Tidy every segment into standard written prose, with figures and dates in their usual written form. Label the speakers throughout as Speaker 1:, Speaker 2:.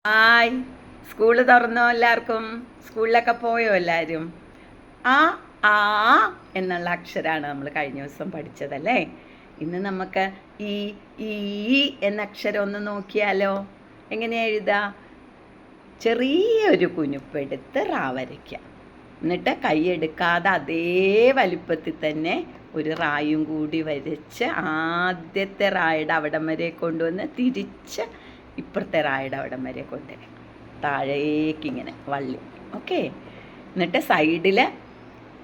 Speaker 1: Hi, school തുറന്നോ എല്ലാവർക്കും? സ്കൂളിലൊക്കെ പോയോ എല്ലാവരും? ആ ആ എന്നുള്ള അക്ഷരമാണ് നമ്മൾ കഴിഞ്ഞ ദിവസം പഠിച്ചതല്ലേ. ഇന്ന് നമുക്ക് ഈ ഈ എന്ന അക്ഷരം ഒന്ന് നോക്കിയാലോ. എങ്ങനെയാ എഴുതുക? ചെറിയൊരു കുനിപ്പെടുത്ത് റാ വരയ്ക്കുക. എന്നിട്ട് കൈയെടുക്കാതെ അതേ വലിപ്പത്തിൽ തന്നെ ഒരു റായും കൂടി വരച്ച് ആദ്യത്തെ റായുടെ അവിടം വരെ കൊണ്ടുവന്ന് തിരിച്ച് ഇപ്പുറത്തെ റായുടെ അവിടം വരെ കൊണ്ടുവരും. താഴേക്കിങ്ങനെ വള്ളി. ഓക്കെ. എന്നിട്ട് സൈഡിൽ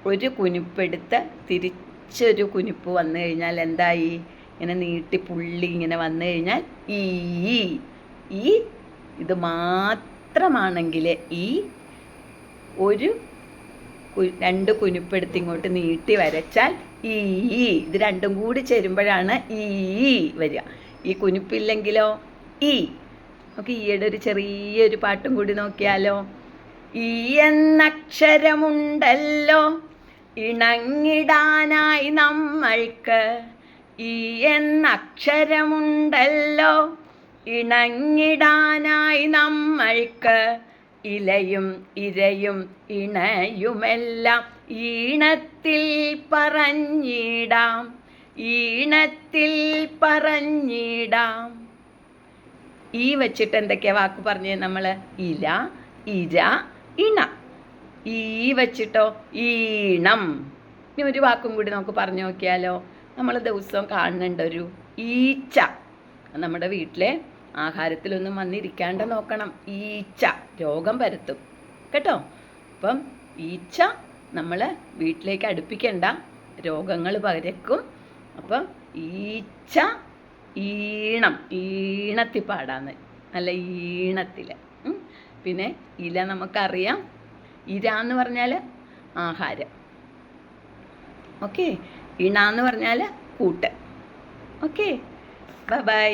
Speaker 1: ഒരു കുനിപ്പെടുത്ത് തിരിച്ചൊരു കുനിപ്പ് വന്നു കഴിഞ്ഞാൽ എന്തായി? ഇങ്ങനെ നീട്ടി പുള്ളി ഇങ്ങനെ വന്നു കഴിഞ്ഞാൽ ഈ ഇത് മാത്രമാണെങ്കിൽ ഒരു രണ്ട് കുനിപ്പെടുത്ത് ഇങ്ങോട്ട് നീട്ടി വരച്ചാൽ ഇത് രണ്ടും കൂടി ചേരുമ്പോഴാണ് വരിക. ഈ കുനിപ്പില്ലെങ്കിലോ നമുക്ക് ഈയുടെ ഒരു ചെറിയൊരു പാട്ടും കൂടി നോക്കിയാലോ. ഈ എന്നക്ഷരമുണ്ടല്ലോ ഇണങ്ങിടാനായി നമ്മൾക്ക്, ഈ എന്നക്ഷരമുണ്ടല്ലോ ഇണങ്ങിടാനായി നമ്മൾക്ക്, ഇലയും ഇരയും ഇണയുമെല്ലാം ഈണത്തിൽ പറഞ്ഞിടാം, ഈണത്തിൽ പറഞ്ഞിടാം. ഈ വെച്ചിട്ട് എന്തൊക്കെയാ വാക്ക് പറഞ്ഞേ നമ്മൾ? ഇല, ഇര, ഇണ. ഈ വെച്ചിട്ടോ ഈണം. ഇനി ഒരു വാക്കും കൂടി നമുക്ക് പറഞ്ഞു നോക്കിയാലോ. നമ്മൾ ദിവസവും കാണുന്നുണ്ട് ഒരു ഈച്ച. നമ്മുടെ വീട്ടിലെ ആഹാരത്തിലൊന്നും വന്നിരിക്കാണ്ട് നോക്കണം. ഈച്ച രോഗം പരത്തും കേട്ടോ. അപ്പം ഈച്ച നമ്മൾ വീട്ടിലേക്ക് അടുപ്പിക്കണ്ട, രോഗങ്ങൾ പരക്കും. അപ്പം ഈച്ച ഈണം, ഈണത്തിൽ പാടാന്ന്, നല്ല ഈണത്തിൽ. പിന്നെ ഇല നമുക്കറിയാം. ഇര എന്ന് പറഞ്ഞാൽ ആഹാരം. ഓക്കെ. ഇണ എന്ന് പറഞ്ഞാൽ കൂട്ട്. ഓക്കെ. Bye bye.